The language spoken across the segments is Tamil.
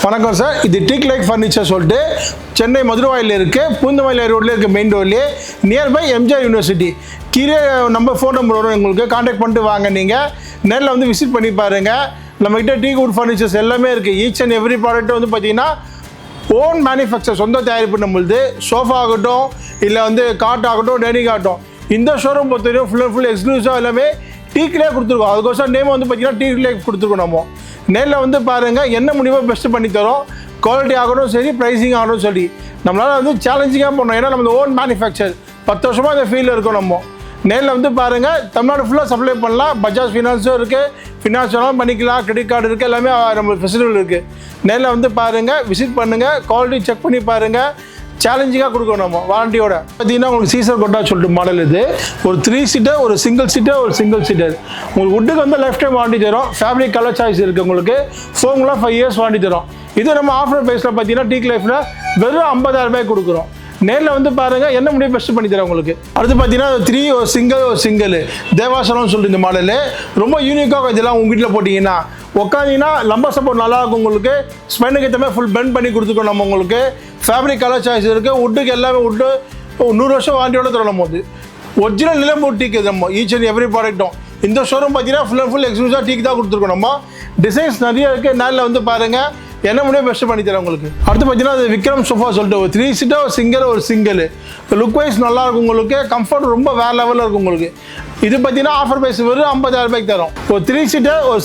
வணக்கம் சார், இது டீக் லைக் ஃபர்னிச்சர் சொல்லிட்டு சென்னை மதுரவாயில் இருக்குது, பூந்தமல்லி ரோட்டில் இருக்குது, மெயின் ரோட்லேயே நியர்பை எம்ஜிஆர் யூனிவர்சிட்டி. கீழே ஃபோன் நம்பர் வரும், உங்களுக்கு கான்டாக்ட் பண்ணிட்டு வாங்க. நீங்கள் நேரில் வந்து விசிட் பண்ணி பாருங்கள். நம்மகிட்ட டீக் வுட் ஃபர்னிச்சர்ஸ் எல்லாமே இருக்குது. ஈச் அண்ட் எவ்ரி ப்ராடக்ட் வந்து பார்த்தீங்கன்னா ஓன் மேனுஃபேக்சர், சொந்த தயாரிப்பு நம்மளுது. சோஃபா ஆகட்டும், இல்லை வந்து காட் ஆகட்டும், டைனிங் ஆகட்டும், இந்த ஷோரூம் பொறுத்தவரைக்கும் ஃபுல் அண்ட் ஃபுல் எக்ஸ்க்ளூசிவாக எல்லாமே டீக்லேயே கொடுத்துருக்கோம். அதுக்கோசரம் நேம் வந்து பார்த்தீங்கன்னா டீக் லைக் கொடுத்துருக்கோம். நம்ம நேரில் வந்து பாருங்கள், என்ன முடியுமோ பெஸ்ட்டு பண்ணித்தரோம். குவாலிட்டி ஆகட்டும் சரி, ப்ரைஸிங் ஆகட்டும் சரி, நம்மளால் வந்து சேலஞ்சிங்காக பண்ணோம். ஏன்னா நம்ம ஓன் மேனுஃபேக்சர் 10 வருஷமாக இந்த ஃபீல்டில் இருக்கோம். நம்ம நேரில் வந்து பாருங்கள், தமிழ்நாடு ஃபுல்லாக சப்ளை பண்ணலாம். பஜாஜ் ஃபினான்ஸும் இருக்குது, ஃபினான்ஸ் வேணாலும் பண்ணிக்கலாம், கிரெடிட் கார்டு இருக்குது, எல்லாமே நம்மளுக்கு ஃபெசிலிட்டி இருக்குது. நேரில் வந்து பாருங்கள், விசிட் பண்ணுங்கள், குவாலிட்டி செக் பண்ணி பாருங்கள். சேலஞ்சிங்காக கொடுக்கணும் நம்ம வாரண்டியோட. பார்த்தீங்கன்னா உங்களுக்கு சீசர் கொட்டா சொல்லிட்டு மாடல். இது ஒரு 3 சீட்டர், ஒரு சிங்கிள் சீட்டர், ஒரு சிங்கிள் சீட்டர். உங்களுக்கு வுட்டுக்கு வந்து லைஃப் டைம் வாரண்டி தரும். ஃபேப்ரிக் கலர் சாய்ஸ் இருக்குது உங்களுக்கு. ஃபோம்லாம் 5 இயர்ஸ் வாரண்டி தரும். இது நம்ம ஆஃபர் ப்ரைஸில் பார்த்தீங்கன்னா டீக் லைஃப்பில் வெறும் 50,000 ரூபாய்க்கு கொடுக்குறோம். நேரில் வந்து பாருங்கள், என்ன முடியும் பெஸ்ட் பண்ணி தரேன் உங்களுக்கு. அடுத்து பார்த்தீங்கன்னா 3 ஒரு சிங்கிள் தேவாசனம்னு சொல்லிட்டு இந்த மாடலு ரொம்ப யூனிக்காக. இதெல்லாம் உங்கள் வீட்டில் போட்டிங்கன்னா உட்காந்திங்கன்னா லம்பர் சப்போர்ட் நல்லாயிருக்கும். உங்களுக்கு ஸ்பைனுக்கு ஏற்ற மாதிரி ஃபுல் பெண்ட் பண்ணி கொடுத்துருக்கோம் நம்ம. உங்களுக்கு ஃபேப்ரிக் கலர் சாய்ஸ் இருக்குது. வுட்டுக்கு எல்லாமே வுட்டு 100 வருஷம் வாரண்டியோட தரோம். நம்ம வந்து ஒரிஜினல் நிலம்பூர் டீக்கு நம்ம ஈச் அண்ட் எவ்ரி ப்ராடக்ட்டும். இந்த ஷோரூம் பார்த்தீங்கன்னா ஃபுல் அண்ட் ஃபுல் எக்ஸ்க்ளூசிவாக டீக் தான் கொடுத்துருக்கோம். நம்ம டிசைன்ஸ் நிறைய இருக்குது. நேரில் வந்து பாருங்கள், என்ன முடியும் பெஸ்ட் பண்ணி தரேன் உங்களுக்கு. அடுத்து பார்த்தீங்கன்னா அது விக்ரம் சோஃபா சொல்லிட்டு ஒரு 3 சீட்டர், ஒரு சிங்கிள் லுக் வைஸ் நல்லாயிருக்கும். உங்களுக்கு கம்ஃபர்ட் ரொம்ப வேறு லெவலில் இருக்கும் உங்களுக்கு. இது பார்த்தீங்கன்னா ஆஃபர் ப்ரைஸ் வெறும் 50,000 ரூபாய்க்கு தரும். ஒரு 3 சீட்டர், ஒரு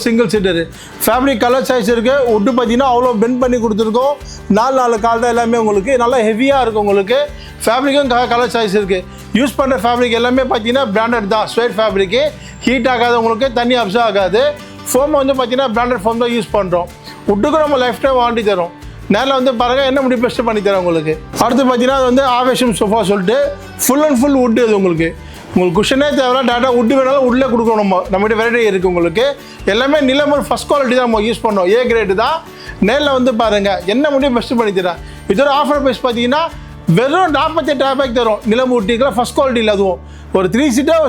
single seater. Fabric colour choice இருக்குது. வுட்டு பார்த்தீங்கன்னா அவ்வளோ பெண்ட் பண்ணி கொடுத்துருக்கோம். 4 கால் தான் எல்லாமே உங்களுக்கு நல்லா ஹெவியாக இருக்கும். உங்களுக்கு ஃபேப்ரிக்கும் கலர் சாய்ஸ் இருக்குது. யூஸ் பண்ணுற ஃபேப்ரிக் எல்லாமே பார்த்தீங்கன்னா பிராண்டட் தான். ஸ்வேட் ஃபேப்ரிக்கு ஹீட் ஆகாது, உங்களுக்கு தண்ணி அப்சர்வ் ஆகாது. ஃபோம் வந்து பார்த்தீங்கன்னா பிராண்டட் ஃபோம் தான் யூஸ் பண்ணுறோம். வுட்டுக்கு நம்ம லைஃப் டைம் வாரண்டி தரோம். நேரில் வந்து பாருங்கள், என்ன முடியும் பெஸ்ட்டு பண்ணி தரோம் உங்களுக்கு. அடுத்து பார்த்தீங்கன்னா அது வந்து ஆவேஷம் சோஃபா சொல்லிட்டு ஃபுல் அண்ட் ஃபுல் வுட்டு. இது உங்களுக்கு குஷனே தேவையில்ல, டேரெக்டாக வுட்டு வேணாலும் உள்ளே கொடுக்கணும். நம்மகிட்ட வெரைட்டி இருக்குது உங்களுக்கு. எல்லாமே நிலம்பூர் ஃபஸ்ட் குவாலிட்டி தான் நம்ம யூஸ் பண்ணோம். ஏ கிரேடு தான். நேரில் வந்து பாருங்கள், என்ன முடியும் பெஸ்ட்டு பண்ணி தரேன். இதோட ஆஃபர் ப்ரைஸ் பார்த்தீங்கன்னா வெறும் 48,000 ரூபாய்க்கு தரும். நிலம்பூர் டீக்கில் ஃபஸ்ட் குவாலிட்டியில். அதுவும் ஒரு 3 சீட்டர்,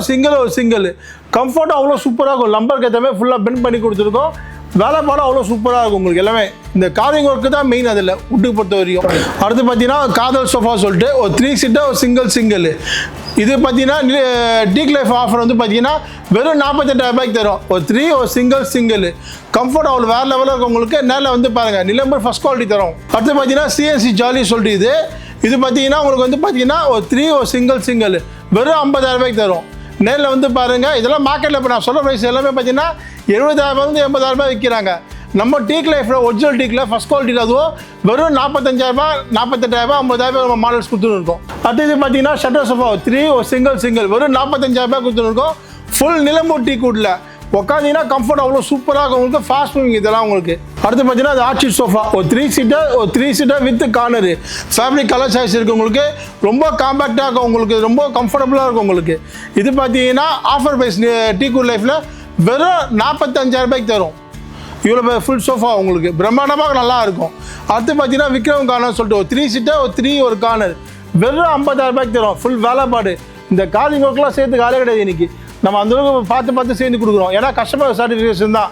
ஒரு சிங்கிள் கம்ஃபர்ட்டும் அவ்வளோ சூப்பராக இருக்கும். லம்பருக்கு ஏற்ற மாதிரி ஃபுல்லாக பெண்ட் பண்ணி கொடுத்துருக்கோம். வேலைப்பாடும் அவ்வளோ சூப்பராக இருக்கும் உங்களுக்கு. எல்லாமே இந்த காரிங் ஒர்க்கு தான் மெயின் அதில் வுட்டுக்கு பொறுத்த வரைக்கும். அடுத்து பார்த்தீங்கன்னா காதல் சோஃபா சொல்லிட்டு ஒரு 3 சீட்டர், ஒரு சிங்கிள். இது பார்த்தீங்கன்னா டீக் லைஃப் ஆஃபர் வந்து பார்த்தீங்கன்னா வெறும் 48,000 ரூபாய்க்கு தரும். ஒரு 3 ஒரு சிங்கிள் கம்ஃபர்ட் அவ்வளோ வேறு லெவலில் இருக்கும் உங்களுக்கு. நேரில் வந்து பாருங்கள், நிலம்பர் ஃபஸ்ட் குவாலிட்டி தரும். அடுத்து பார்த்தீங்கன்னா சிஎன்சி ஜாலி சொல்லிட்டு இது பார்த்தீங்கன்னா உங்களுக்கு வந்து பார்த்தீங்கன்னா ஒரு 3 ஒரு சிங்கிள் வெறும் 50,000 ரூபாய்க்கு தரும். நேரில் வந்து பாருங்கள், இதெல்லாம் மார்க்கெட்டில் இப்போ நான் சொல்கிற ப்ரைஸ் எல்லாமே பார்த்தீங்கன்னா 70,000 80,000 ரூபாய் விற்கிறாங்க. நம்ம டீக் லைஃப்பில் ஒரிஜினல் டீக்கில் ஃபஸ்ட் குவாலிட்டியில் அதுவும் வெறும் 45,000 48,000 50,000 நம்ம மாடல்ஸ் கொடுத்துருக்கோம். அடுத்தது பார்த்தீங்கன்னா ஷட்டர் சோஃபா 3 ஒரு சிங்கிள் வெறும் 45,000 ரூபாய் கொடுத்துருக்கோம். ஃபுல் நிலம்பூர் டீ கூட்டில் உட்காந்திங்கன்னா கம்ஃபர்ட் அவ்வளோ சூப்பராக இருக்கும் உங்களுக்கு. ஃபாஸ்ட் மூவிங் இதெல்லாம் உங்களுக்கு. அடுத்து பார்த்தீங்கன்னா அது ஆர்ச்சிட் சோஃபா ஒரு 3 seater with corner. Fabric colour choice இருக்குது உங்களுக்கு. ரொம்ப காம்பேக்டாக இருக்கும் உங்களுக்கு. ரொம்ப கம்ஃபர்டபுளாக இருக்கும் உங்களுக்கு. இது பார்த்தீங்கன்னா ஆஃபர் ப்ரைஸ் டீ கூட் லைஃப்பில் வெறும் 45,000 ரூபாய்க்கு தரும். இவ்வளோ ஃபுல் சோஃபா உங்களுக்கு பிரம்மாண்டமாக நல்லா இருக்கும். அடுத்து பார்த்தீங்கன்னா விக்ரம் கார்னர் சொல்லிட்டு ஒரு 3 சீட்டர், ஒரு கார்னர் வெறும் 50,000 ரூபாய்க்கு தரும். ஃபுல் வேலைப்பாடு. இந்த காலிங் ஒர்க்லாம் சேர்த்து காலே கிடையாது இன்றைக்கி. நம்ம அந்தளவுக்கு பார்த்து சேர்ந்து கொடுக்குறோம். ஏன்னா கஸ்டமர் சாட்டிஸ்ஃபேக்ஷன் தான்.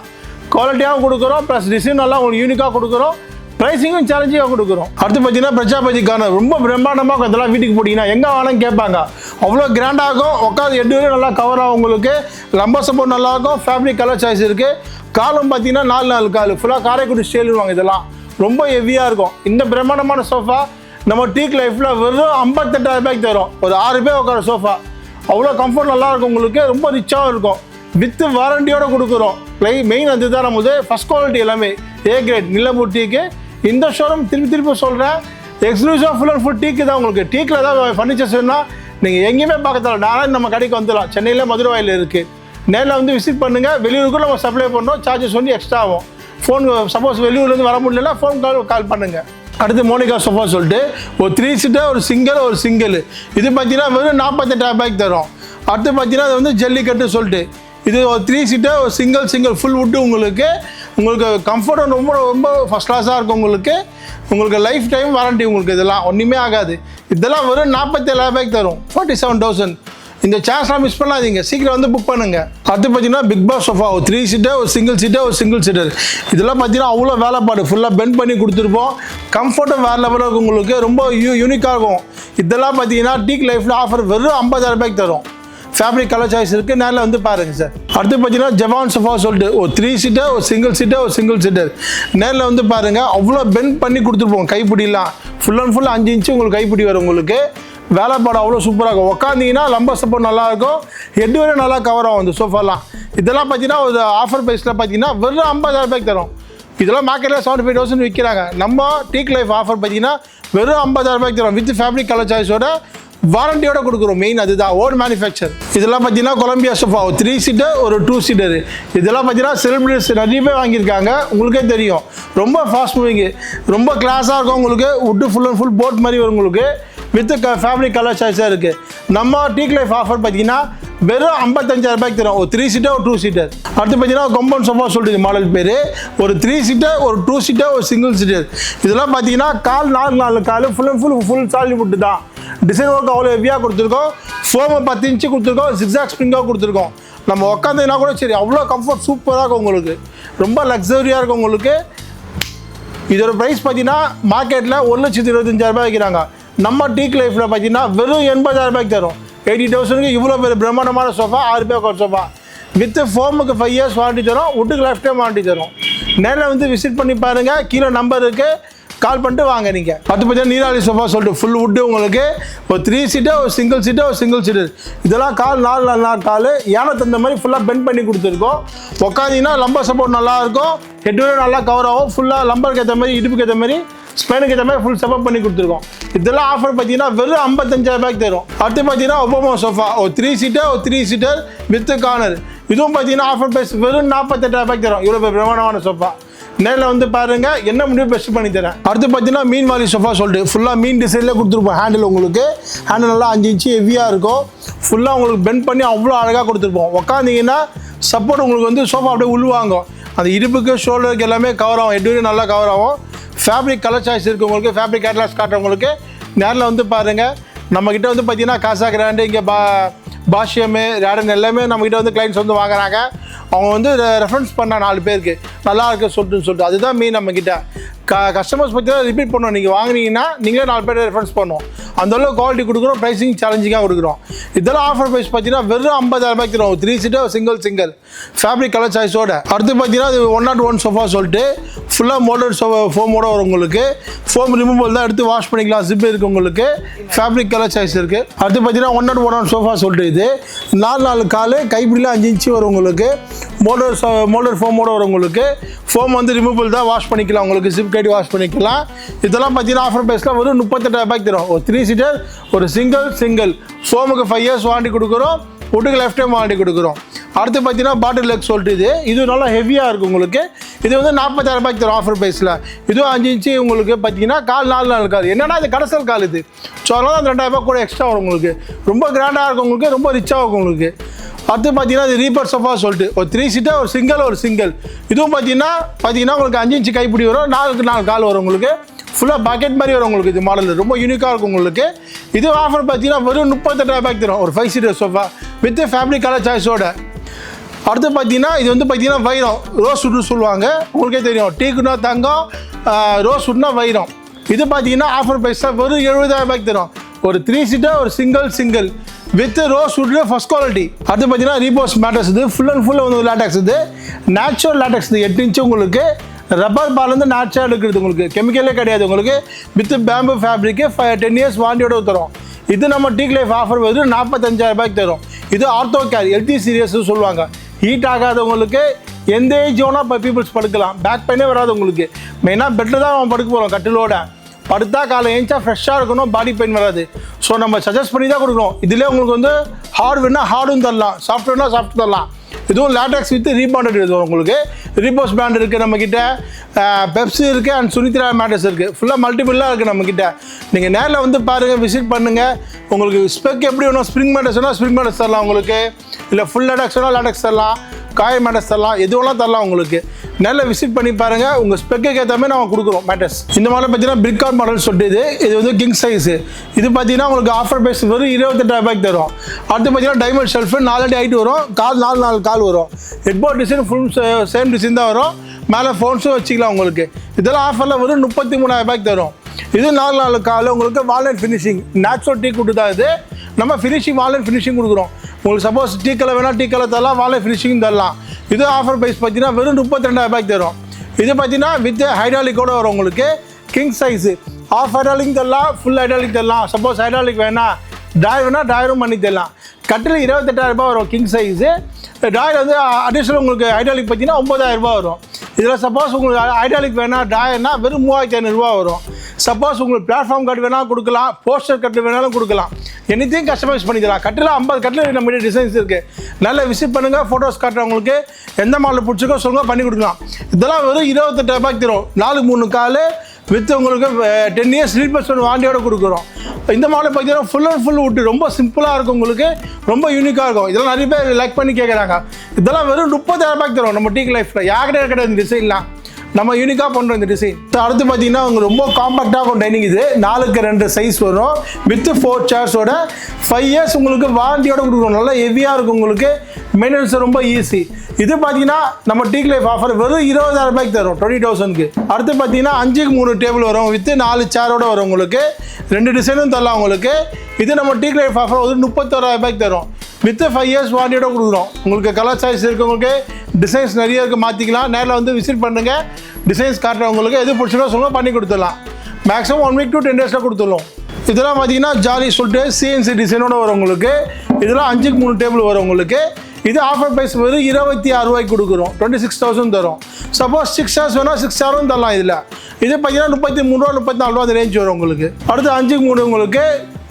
குவாலிட்டியாகவும் கொடுக்குறோம், ப்ளஸ் டிசைன் நல்லா உங்களுக்கு யூனிக்காக கொடுக்குறோம். ப்ரைஸிங்கும் சேலஞ்சிங்காக கொடுக்குறோம். அடுத்து பார்த்தீங்கன்னா பிரஜாபதி கார்னர் ரொம்ப பிரம்மாண்டமாக இதெல்லாம் வீட்டுக்கு போட்டிங்கன்னா எங்கே வேணாலும் கேட்பாங்க. அவ்வளோ கிராண்டாகும். உட்காந்து 8 வரையும் நல்லா கவர் ஆகும் உங்களுக்கு. லம்பர் சப்போர்ட் நல்லாயிருக்கும். ஃபேப்ரிக் கலர் சாய்ஸ் இருக்குது. காலும் பார்த்தீங்கன்னா 4 கால் ஃபுல்லாக காரைக்குடி ஸ்டைலுவாங்க. இதெல்லாம் ரொம்ப ஹெவியாக இருக்கும். இந்த பிரம்மாண்டமான சோஃபா நம்ம டீக் லைஃப்பில் வெறும் 58,000 ரூபாய்க்கு தரும். ஒரு 6 பேர் உட்கார சோஃபா அவ்வளோ கம்ஃபர்ட் நல்லாயிருக்கும் உங்களுக்கு. ரொம்ப ரிச்சாகவும் இருக்கும். வித் வாரண்டியோடு கொடுக்குறோம். மெயின் அதுதான் நமது ஃபஸ்ட் குவாலிட்டி எல்லாமே ஏ கிரேட் நிலம்பூர் டீக்கு. இந்த ஷோரூம் திருப்பி சொல்கிறேன், எக்ஸ்க்ளூசிவாக ஃபுல் அண்ட் ஃபுல் டீக்கு தான் உங்களுக்கு. டீக்கில் தான் ஃபர்னிச்சர்ஸ் வேணும்னா நீங்கள் எங்கேயுமே பார்க்கல, நானும் நம்ம கடைக்கு வந்துடலாம். சென்னையில் மதுரவாயில் இருக்குது. நேரில் வந்து விசிட் பண்ணுங்கள். வெளியூருக்கும் நம்ம சப்ளை பண்ணோம். சார்ஜஸ் வந்து எக்ஸ்ட்ரா ஆகும். ஃபோன் சப்போஸ் வெளியூர்லேருந்து வர முடியலன்னா ஃபோன் கால் பண்ணுங்கள். அடுத்து மோனிகா சோஃபா சொல்லிட்டு ஒரு 3 சீட்டர், ஒரு சிங்கிள். இது பார்த்தீங்கன்னா வெறும் 48,000 ரூபாய்க்கு தரும். அடுத்து பார்த்தீங்கன்னா அது வந்து ஜல்லிக்கட்டு சொல்லிட்டு இது ஒரு 3 சீட்டர், ஒரு சிங்கிள் ஃபுல் வுட்டு உங்களுக்கு. கம்ஃபர்ட்டும் ரொம்ப ஃபஸ்ட் கிளாஸாக இருக்கும் உங்களுக்கு. லைஃப் டைம் வாரண்டி உங்களுக்கு. இதெல்லாம் ஒன்றுமே ஆகாது. இதெல்லாம் வெறும் 47,000 ரூபாய்க்கு தரும். 47,000 இந்த சேர்ஸ்லாம் மிஸ் பண்ணாதீங்க, சீக்கிரம் வந்து புக் பண்ணுங்க. அடுத்து பார்த்தீங்கன்னா பிக் பாஸ் சோஃபா, ஒரு 3 சீட்டர், ஒரு சிங்கிள் சீட்டர், ஒரு சிங்கிள் சீட்டர். இதெல்லாம் பார்த்தீங்கன்னா அவ்வளோ வேலைப்பாடு, ஃபுல்லாக பெண்ட் பண்ணி கொடுத்துருப்போம். கம்ஃபர்ட்டும் வேறு லெவலில் இருக்கும், உங்களுக்கு ரொம்ப யூனிக்காக இருக்கும். இதெல்லாம் பார்த்தீங்கன்னா டீக் லைஃப்பில் ஆஃபர் வெறும் 50,000 ரூபாய்க்கு தரும். ஃபேப்ரிக் கலர் சாய்ஸ் இருக்குது, நேரில் வந்து பாருங்கள் சார். அடுத்து பார்த்தீங்கன்னா ஜவான் சோஃபா சொல்லிட்டு ஒரு 3 சீட்டர், ஒரு சிங்கிள் சீட்டர், ஒரு சிங்கிள் சீட்டர். நேரில் வந்து பாருங்கள், அவ்வளோ பெண்ட் பண்ணி கொடுத்துருப்போம். கைப்பிடிலாம் ஃபுல் அண்ட் ஃபுல் 5 இன்ச்சு உங்களுக்கு கைப்பிடி வரும். உங்களுக்கு வேலைப்பாடு அவ்வளோ சூப்பராக இருக்கும். உட்காந்திங்கன்னா லம்பர் சப்போர்ட் நல்லாயிருக்கும், ஹெட் வரை நல்லா கவர் ஆகும் இந்த சோஃபாலாம். இதெல்லாம் பார்த்தீங்கன்னா ஒரு ஆஃபர் ப்ரைஸில் பார்த்தீங்கன்னா வெறும் 50,000 ரூபாய்க்கு தரும். இதெல்லாம் மார்க்கெட்டில் 75,000 விற்கிறாங்க. நம்ம டீக் லைஃப் ஆஃபர் பார்த்தீங்கன்னா வெறும் 50,000 ரூபாய்க்கு தரும். வித் ஃபேப்ரிக் கலர் சாய்ஸோட வாரண்டியோட கொடுக்குறோம். மெயின் அதுதான், ஓன் மேனுஃபேக்சர். இதெல்லாம் பார்த்தீங்கன்னா கொலம்பியா சோஃபா, ஒரு 3 சீட்டர், ஒரு 2 சீட்டர். இதெல்லாம் பார்த்தீங்கன்னா செலிபிரிட்டிஸ் நிறைய பேர் வாங்கியிருக்காங்க, உங்களுக்கே தெரியும். ரொம்ப ஃபாஸ்ட் மூவிங்கு, ரொம்ப கிளாஸாக இருக்கும். உங்களுக்கு wood full and full boat மாதிரி வரும் உங்களுக்கு. வித் ஃபேப்ரிக் கலர் சாய்ஸாக இருக்குது. நம்ம டீக் லைஃப் ஆஃபர் பார்த்தீங்கன்னா வெறும் 55,000 ரூபாய்க்கு தரும். ஒரு 3 சீட்டர், ஒரு 2 சீட்டர். அடுத்து பார்த்தீங்கன்னா கொம்பன் சோஃபா சொல்லிட்டு மாடல் பேர். ஒரு 3 சீட்டர், ஒரு 2 சீட்டர், ஒரு சிங்கிள் சீட்டர். இதெல்லாம் பார்த்தீங்கன்னா கால் 4 கால் full and full solid wood தான். டிசைன் ஒர்க் அவ்வளோ ஹெவியாக கொடுத்துருக்கோம். ஃபோமை 10 இன்ச்சு கொடுத்துருக்கோம், ஜிக்ஸாக் ஸ்ப்ரிங்காக கொடுத்துருக்கோம். நம்ம உட்காந்துனா கூட சரி, அவ்வளோ கம்ஃபர்ட் சூப்பராக இருக்கும் உங்களுக்கு. ரொம்ப லக்ஸரியாக இருக்கும் உங்களுக்கு. இதோட ப்ரைஸ் பார்த்தீங்கன்னா மார்க்கெட்டில் 1,25,000 ரூபாய் வைக்கிறாங்க. நம்ம டீக் லைஃப்பில் பார்த்தீங்கன்னா வெறும் 80,000 ரூபாய்க்கு தரும். 80,000க்கு இவ்வளோ பெரிய பிரம்மாண்டமான சோஃபா, 6 பேருக்கு ஒரு சோஃபா. வித் ஃபோமுக்கு 5 இயர்ஸ் வாரண்டி தரும், வுட்டுக்கு லைஃப் டைம் வாரண்டி தரும். நேரில் வந்து விசிட் பண்ணி பாருங்கள், கீழே நம்பர் இருக்குது, கால் பண்ணிட்டு வாங்க நீங்கள். அடுத்து பார்த்தீங்கன்னா நீராளி சோஃபா சொல்லிட்டு ஃபுல் வுட்டு உங்களுக்கு. ஒரு 3 சீட்டர், ஒரு சிங்கிள் சீட்டர், ஒரு சிங்கிள் சீட்டர். இதெல்லாம் கால் 4 கால் யானை தந்த மாதிரி ஃபுல்லாக பெண்ட் பண்ணி கொடுத்துருக்கோம். உட்காந்திங்கன்னா லம்பர் சப்போர்ட் நல்லாயிருக்கும், ஹெட்வேர் நல்லா கவர் ஆகும். ஃபுல்லாக லம்பருக்கு ஏற்ற மாதிரி, இடுப்புக்கு ஏற்ற மாதிரி, ஸ்பெயினுக்கு ஏற்ற மாதிரி ஃபுல் சப்போர்ட் பண்ணி கொடுத்துருக்கோம். இதெல்லாம் ஆஃபர் பார்த்தீங்கன்னா வெறும் 55,000 ரூபாய்க்கு தரும். அடுத்து பார்த்தீங்கன்னா ஒபாமா சோஃபா, ஒரு 3 சீட்டர், ஒரு 3 சீட்டர் வித் கார்னர். இதுவும் பார்த்தீங்கன்னா ஆஃபர் ப்ரைஸ் வெறும் 48,000 ரூபாய்க்கு தரும். இவ்வளோ பிரமாண்டமான சோஃபா. நேரில் வந்து பாருங்கள், என்ன முடிவு பெஸ்ட் பண்ணி தரேன். அடுத்து பார்த்தீங்கன்னா மீன் வாலி சோஃபா சொல்லிட்டு ஃபுல்லாக மீன் டிசைனில் கொடுத்துருப்போம். ஹேண்டில் உங்களுக்கு ஹேண்டில் நல்லா 5 இன்ச்சு ஹெவியாக இருக்கும். ஃபுல்லாக உங்களுக்கு பெண்ட் பண்ணி அவ்வளோ அழகாக கொடுத்துருப்போம். உட்காந்திங்கன்னா சப்போர்ட் உங்களுக்கு வந்து சோஃபா அப்படியே உள்வாங்கும். அந்த இடுப்புக்கு ஷோல்டருக்கு எல்லாமே கவர் ஆகும், ஹெட் நல்லா கவர் ஆகும். ஃபேப்ரிக் கலர் சாய்ஸ் இருக்குது உங்களுக்கு, ஃபேப்ரிக் கேட்லாஸ் காட்டுறவங்களுக்கு. நேரில் வந்து பாருங்கள். நம்மக்கிட்ட வந்து பார்த்தீங்கன்னா காசா கிராண்டு, இங்கே பாஷ்யமு, ரேடன் எல்லாமே நம்மக்கிட்ட வந்து கிளைண்ட்ஸ் வந்து வாங்குறாங்க. அவங்க வந்து ரெஃபரன்ஸ் பண்ண 4 பேருக்கு நல்லா இருக்குது சொல்லிட்டு அதுதான் மெயின். நம்மக்கிட்ட கஸ்டமர்ஸ் பற்றி தான் ரிப்பீட் பண்ணோம். நீங்கள் வாங்கினீங்கன்னா நீங்களே 4 பேர் ரெஃபரன்ஸ் பண்ணுவோம். அந்தளவு குவாலிட்டி கொடுக்குறோம், ப்ரைஸிங் சேலஞ்சிங்காக கொடுக்குறோம். இதெல்லாம் ஆஃபர் ப்ரைஸ் பார்த்தீங்கன்னா வெறும் 50,000 ரூபாய்க்கு தரும். 3 சீட்டர், சிங்கிள் ஃபேப்ரிக் கலர் சாய்ஸோட. அடுத்து பார்த்தீங்கன்னா அது 101 சோஃபா சொல்லிட்டு ஃபுல்லாக மோடல் ஃபோமோட வரும் உங்களுக்கு. ஃபோம் ரிமூவல் தான், எடுத்து வாஷ் பண்ணிக்கலாம், ஜிப் இருக்குது உங்களுக்கு. ஃபேப்ரிக் கலர் சாய்ஸ் இருக்குது. அடுத்து பார்த்தீங்கன்னா 101 சோஃபா சொல்லிட்டு இது 4 கால் கைப்பிடியில் 5 இன்ச்சு வரும் உங்களுக்கு. மோல்டர் ஃபோமோட வரும் உங்களுக்கு. ஃபோம் வந்து ரிமூவல் தான், வாஷ் பண்ணிக்கலாம் உங்களுக்கு, ஜிப் கட்டி வாஷ் பண்ணிக்கலாம். இதெல்லாம் பார்த்தீங்கன்னா ஆஃபர் ப்ரைஸில் ஒரு 38,000 ரூபாய்க்கு தரும். ஒரு 3 சீட்டர், ஒரு சிங்கிள் ஃபோமுக்கு 5 இயர்ஸ் வாரண்டி கொடுக்குறோம், வுட்டுக்கு லைஃப் டைம் வாரண்டி கொடுக்குறோம். அடுத்து பார்த்தீங்கன்னா பாட்டில் லெக் சொல்லிட்டு இது நல்லா ஹெவியாக இருக்குது உங்களுக்கு. இது வந்து 40,000 ரூபாய்க்கு தரும் ஆஃபர் ப்ரைஸில். இதுவும் 5 இன்ச்சு உங்களுக்கு பார்த்தீங்கன்னா கால் 4 கால். என்னன்னா இது கடைசல் கால் இது. ஸோ அதனால அந்த 2,000 ரூபாய் கூட எக்ஸ்ட்ரா வரும் உங்களுக்கு. ரொம்ப கிராண்டாக இருக்கும் உங்களுக்கு, ரொம்ப ரிச்சாக இருக்கும் உங்களுக்கு. அடுத்து பார்த்தீங்கன்னா இது ரீப்பர் சோஃபா சொல்லிட்டு ஒரு 3 சீட்டர், ஒரு சிங்கிள். இதுவும் பார்த்தீங்கன்னா உங்களுக்கு 5 இன்ச்சு கைப்பிடி வரும், 4 கால் வரும் உங்களுக்கு. ஃபுல்லாக பாக்கெட் மாதிரி வரும் உங்களுக்கு. இது மாடல் ரொம்ப யூனிக்காக இருக்கும் உங்களுக்கு. இது ஆஃபர் பார்த்தீங்கன்னா வெறும் 38,000 ரூபாய்க்கு தரும். ஒரு 5 seater sofa with fabric colour சாய்ஸோட. அடுத்து பார்த்தீங்கன்னா இது வந்து பார்த்தீங்கன்னா வைரம், ரோஸ் வுட்னு சொல்லுவாங்க, உங்களுக்கே தெரியும். டீக்குன்னா தங்கம், ரோஸ் வுட்னா வைரம். இது பார்த்தீங்கன்னா ஆஃபர் ப்ரைஸாக வெறும் 70,000 ரூபாய்க்கு தரும். ஒரு 3 சீட்டர், ஒரு சிங்கிள் வித் ரோஸ் வுட்ல ஃபர்ஸ்ட் குவாலிட்டி. அடுத்து பார்த்தீங்கன்னா ரீபோஸ் மேட்டர்ஸ். இது ஃபுல் அண்ட் ஃபுல் வந்து லேட்டக்ஸ். இது நேச்சுரல் லேட்டக்ஸ். இது 8 இன்ச்சு உங்களுக்கு. ரப்பர் பால் வந்து நேச்சுரல் இருக்கிறது உங்களுக்கு, கெமிக்கலே கிடையாது உங்களுக்கு. வித் பேம்பு ஃபேப்ரிக்கு 10 இயர்ஸ் வாரண்டியோட தரும். இது நம்ம டீக் லைஃப் ஆஃபர் வந்து 45,000 ரூபாய்க்கு தரும். இது ஆர்த்தோ கேர் எல்டி சீரியஸ்னு சொல்லுவாங்க. ஹீட் ஆகாதவங்களுக்கு எந்த ஏஜ் வேணால் இப்போ பீப்புள்ஸ் படுக்கலாம். பேக் பெயினே வராது உங்களுக்கு. மெயினாக பெட்டில் தான் நம்ம படுக்க போகிறோம், கட்டிலோட. படுத்தா காலை ஏஞ்சா ஃப்ரெஷ்ஷாக இருக்கணும், பாடி பெயின் வராது. ஸோ நம்ம சஜஸ்ட் பண்ணி தான் கொடுக்குறோம். இதிலே உங்களுக்கு வந்து ஹார்ட் வேணால் ஹார்டும் தரலாம், சாஃப்ட் வேணால் சாஃப்ட் தரலாம். இதுவும் லேட்டக்ஸ் வித் ரீபாண்டட் இது உங்களுக்கு. ரீபோஸ் பேண்ட் இருக்குது நம்மக்கிட்ட, பெப்சி இருக்குது, அண்ட் சுனித்ரா மேட்டர்ஸ் இருக்குது. ஃபுல்லாக மல்டிபிளாக இருக்குது நம்மக்கிட்ட. நீங்கள் நேரில் வந்து பாருங்கள், விசிட் பண்ணுங்கள். உங்களுக்கு ஸ்பெக் எப்படி வேணும், ஸ்ப்ரிங் மேட்டர்ஸ் வேணால் ஸ்ப்ரிங் மேட்டர்ஸ் தரலாம் உங்களுக்கு. இல்லை ஃபுல் லேட்டக்ஸ் வேணால் லேட்டக்ஸ் தரலாம். காயின் மேட்டர்ஸ் தரலாம், எதுவெல்லாம் தரலாம் உங்களுக்கு. நேரில் விசிட் பண்ணி பாருங்கள், உங்கள் ஸ்பெக்குக்கு ஏற்ற மாதிரி நாங்கள் கொடுக்குறோம் மேட்டர்ஸ். இந்த மாடல் பார்த்தீங்கன்னா பிரிக்கார்ட் மாடல் சொல்லிட்டு இது வந்து கிங் சைஸு. இது பார்த்தீங்கன்னா உங்களுக்கு ஆஃபர் ப்ரைஸ் வெறும் 28,000 தரும். அடுத்து பார்த்தீங்கன்னா டைமண்ட் ஷெல்ஃபு 4 அடி ஹைட் வரும், கால் 4 கால் வரும். Headboard design full same design தான் வரும், மேலே ஃபோன்ஸும் வச்சுக்கலாம் உங்களுக்கு. இதெல்லாம் ஆஃபரில் வெறும் 33,000 தரும். இது 4 கால் உங்களுக்கு வால்நட் ஃபினிஷிங், நேச்சுரல் டீ கூட்டு தான் இது. நம்ம ஃபினிஷிங் வால்நட் ஃபினிஷிங் கொடுக்குறோம். உங்களுக்கு சப்போஸ் டீ கலர் வேணால் டீ கலர் தரலாம், வால்நட் ஃபினிஷிங் தரலாம். இது ஆஃபர் ப்ரைஸ் பார்த்தீங்கன்னா வெறும் 32,000 தரும். இது பார்த்தீங்கன்னா வித் ஹைட்ராலிக்கோடு வரும் உங்களுக்கு. கிங் சைஸு ஆஃப் ஹைட்ராலிக் தரலாம், ஃபுல் ஹைட்ராலிக் தரலாம். சப்போஸ் ஹைட்ராலிக் வேணால் டாய் வேணால் டாயரும் பண்ணி தரலாம். கட்டில் 28,000 வரும் கிங் சைஸு. டாயர் வந்து அடிஷனல் உங்களுக்கு ஹைட்ராலிக் பார்த்தீங்கன்னா 9,000 வரும். இதில் சப்போஸ் உங்களுக்கு ஹைட்ராலிக் வேணால் டாயர்னா வெறும் 3,500 வரும். சப்போஸ் உங்களுக்கு பிளாட்ஃபார்ம் கட் வேணாலும் கொடுக்கலாம், போஸ்டர் கட்டு வேணாலும் கொடுக்கலாம். எனிதிங் கஸ்டமைஸ் பண்ணிக்கலாம். கட்டில் 50 கட்டில் நம்ம டிசைன்ஸ் இருக்குது. நல்லா விசிட் பண்ணுங்கள், ஃபோட்டோஸ் காட்டுறவங்களுக்கு எந்த மாடல் பிடிச்சிக்கோ சொல்லுங்கள், பண்ணி கொடுக்கலாம். இதெல்லாம் வெறும் 28,000 தரும். 4 கால் வித் உங்களுக்கு 10 இயர்ஸ் ரீப்ளேஸ்மெண்ட் வாண்டியோட கொடுக்குறோம். இந்த மாடல் பார்த்தீங்கன்னா ஃபுல் அண்ட் ஃபுல் விட்டு ரொம்ப சிம்பிளாக இருக்கும் உங்களுக்கு, ரொம்ப யூனிக்காக இருக்கும். இதெல்லாம் நிறைய பேர் லைக் பண்ணி கேட்குறாங்க. இதெல்லாம் வெறும் 30,000 தரும். நம்ம டீ லைஃப்பில் யார்கிட்ட கிடையாது இந்த டிசைன்லாம், நம்ம யூனிக்காக பண்ணுறோம் இந்த டிசைன். அடுத்து பார்த்தீங்கன்னா உங்களுக்கு ரொம்ப காம்பாக்டாக இருக்கும் டைனிங். இது 4x2 சைஸ் வரும் வித் 4 சேர்ஸோட 5 இயர்ஸ் உங்களுக்கு வாரண்டியோட கொடுக்குறோம். நல்லா ஹெவியாக இருக்கும் உங்களுக்கு, மெயின்டெனன்ஸ் ரொம்ப ஈஸி. இது பார்த்தீங்கன்னா நம்ம டீ லைஃப் ஆஃபர் வெறும் 20,000 தரும், 20,000க்கு. அடுத்து பார்த்தீங்கன்னா 5க்கு 3 டேபிள் வரும் வித் 4 சேரோட வரும் உங்களுக்கு. 2 டிசைனும் தரலாம் உங்களுக்கு. இது நம்ம டீ லைஃப் ஆஃபர் ஒரு 31,000 தரும் வித் 5 இயர்ஸ் வாரண்டியோட கொடுக்குறோம். உங்களுக்கு கலர் சாய்ஸ் இருக்கவங்களுக்கு டிசைன்ஸ் நிறைய இருக்குது, மாற்றிக்கலாம். நேரில் வந்து விசிட் பண்ணுங்கள், டிசைன்ஸ் காட்டுறவங்களுக்கு எது பிடிச்சிருக்கோ சொல்லுங்கள், பண்ணி கொடுத்துடலாம். மேக்ஸிமம் 1 வீக் to 10 டேஸில் கொடுத்துடலாம். இதெல்லாம் பார்த்தீங்கன்னா ஜாலி சொல்லிட்டு சிஎன்சி டிசைனோட வரும் உங்களுக்கு. இதெல்லாம் 5க்கு 3 டேபிள் வரும் உங்களுக்கு. இது ஆஃபர் ப்ரைஸ் வெறும் 26,000 கொடுக்குறோம், 26,000 தரும். சப்போஸ் 6 சேர்ஸ் வேணால் 6 சேரும் தரலாம் இதில். இது பார்த்தீங்கன்னா 33 34 அந்த ரேஞ்ச் வரும் உங்களுக்கு. அடுத்து 5க்கு 3 உங்களுக்கு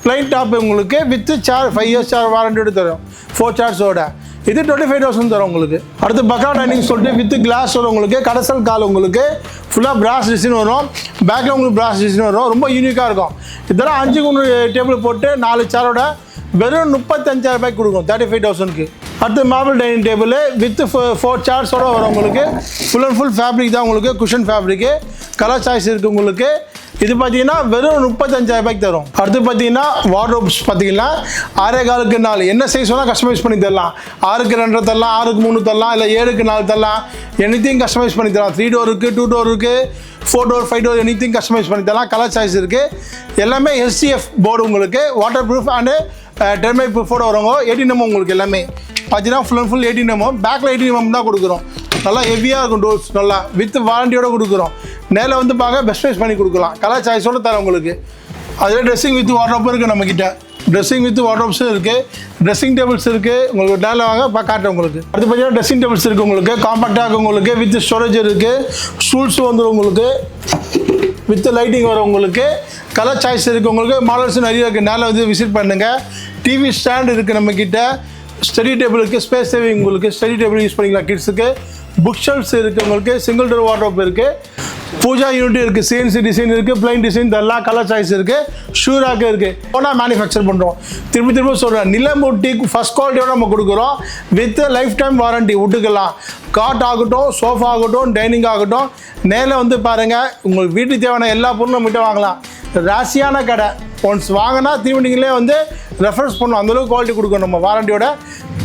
பிளைன் டாப் உங்களுக்கு வித் சேர் 5 இயர்ஸ் சேர் வாரண்டியோடு தரும், 4 சேர்ஸோட. இது 25,000 தரும் உங்களுக்கு. அடுத்து பக்கா டைனிங் சொல்லிட்டு வித் கிளாஸ் வரும் உங்களுக்கு. கடைசல் கால் உங்களுக்கு ஃபுல்லாக பிராஸ் டிசைன் வரும், பேக்கில் உங்களுக்கு பிராஸ் டிசைன் வரும், ரொம்ப யூனிக்காக இருக்கும். இதெல்லாம் 5க்கு 3 டேபிள் போட்டு 4 சேரோட வெறும் 35,000 கொடுக்கும், 35,000க்கு. அடுத்து மார்பிள் டைனிங் டேபிள் வித் 4 சேர்ஸோட வரும் உங்களுக்கு. ஃபுல் அண்ட் ஃபுல் ஃபேப்ரிக் தான் உங்களுக்கு, குஷன் ஃபேப்ரிக்கு. கலர் சாய்ஸ் இருக்குது உங்களுக்கு. இது பார்த்தீங்கன்னா வெறும் 35,000 தரும். அடுத்து பார்த்தீங்கன்னா வார்ட்ரோப்ஸ் பார்த்தீங்கன்னா 6.25க்கு 4 என்ன சைஸ் வேணால் கஸ்டமைஸ் பண்ணி தரலாம். 6க்கு 2 தரலாம், 6க்கு 3 தரலாம், இல்லை 7க்கு 4 தரலாம். எனிதிங் கஸ்டமைஸ் பண்ணி தரலாம். 3 டோர் இருக்குது, 2 டோர் இருக்குது, 4 டோர் 5 டோர் எனிதிங் கஸ்டமைஸ் பண்ணி தரலாம். கலர் சாய்ஸ் இருக்குது. எல்லாமே SCF போர்டு உங்களுக்கு, வாட்டர் ப்ரூஃப் அண்டு டெர்மைட் ப்ரூஃபோட வரவங்க. 18 mm உங்களுக்கு எல்லாமே பார்த்தீங்கன்னா ஃபுல் அண்ட் ஃபுல் 18 mm. பேக்கில் 18 mm தான் கொடுக்குறோம். நல்லா ஹெவியாக இருக்கும் டோர்ஸ், நல்லா வித் வாரண்டியோட கொடுக்குறோம். நேரில் வந்து பார்க்க பெஸ்ட் ப்ரைஸ் பண்ணி கொடுக்கலாம், கலர் சாய்ஸோடு தரோம் உங்களுக்கு. அதில் ட்ரெஸ்ஸிங் வித் வார்ட்ரோப்பும் இருக்குது நம்மக்கிட்ட. ட்ரெஸ்ஸிங் வித் வார்ட்ரோப்ஸும் இருக்குது, ட்ரெஸ்ஸிங் டேபிள்ஸ் இருக்குது உங்களுக்கு. நேரில் வாங்க காட்டுறேன் உங்களுக்கு. அடுத்து பார்த்தீங்கன்னா ட்ரெஸ்ஸிங் டேபிள்ஸ் இருக்குது உங்களுக்கு, காம்பாக்டாக இருக்கும் உங்களுக்கு, வித் ஸ்டோரேஜ் இருக்குது. ஸ்டூல்ஸும் வந்துடும் உங்களுக்கு, வித் லைட்டிங் வரும் உங்களுக்கு. கலர் சாய்ஸ் இருக்குது உங்களுக்கு, மாடல்ஸும் நிறைய இருக்குது. நேரில் வந்து விசிட் பண்ணுங்கள். டிவி ஸ்டாண்ட் இருக்குது நம்மக்கிட்ட. ஸ்டடி டேபிள் இருக்குது, ஸ்பேஸ் சேவிங் உங்களுக்கு. ஸ்டடி டேபிள் யூஸ் பண்ணிக்கலாம் கிட்ஸுக்கு. புக் ஷெல்ஃப்ஸ் இருக்குது உங்களுக்கு, சிங்கிள் டோர் வார்ட்ரோப் இருக்குது. பூஜா யூனிட் இருக்குது, சிஎன்சி டிசைன் இருக்குது, பிளைன் டிசைன் இதெல்லாம் கலர் சாய்ஸ் இருக்குது. ஷூராக்கு இருக்குது. ஓனாக மேனுஃபேக்சர் பண்ணுறோம். திரும்ப சொல்கிறேன், நிலம்பூட்டி ஃபஸ்ட் குவாலிட்டியோட நம்ம கொடுக்குறோம் வித் லைஃப் டைம் வாரண்டி. விட்டுக்கலாம், காட் ஆகட்டும், சோஃபா ஆகட்டும், டைனிங் ஆகட்டும். நேரில் வந்து பாருங்கள், உங்களுக்கு வீட்டுக்கு தேவையான எல்லா பொருளும் நம்மகிட்ட வாங்கலாம். ராசியான கடை. ஒன்ஸ் வாங்கினா திரும்பிங்களே வந்து ரெஃபரன்ஸ் பண்ணணும், அந்தளவுக்கு குவாலிட்டி கொடுக்குறோம் நம்ம வாரண்டியோட.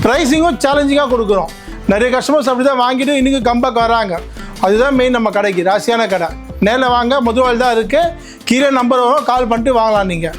ப்ரைஸிங்கும் சேலஞ்சிங்காக கொடுக்குறோம். நிறைய கஸ்டமர்ஸ் அப்படி தான் வாங்கிட்டு இன்றைக்கி கம்பேக் வராங்க. அதுதான் மெயின் நம்ம கடைக்கு, ராசியான கடை. நேரில் வாங்க, மதுவாயில் தான் இருக்குது. கீழே நம்பர் வரும், கால் பண்ணிட்டு வாங்கலாம் நீங்கள்.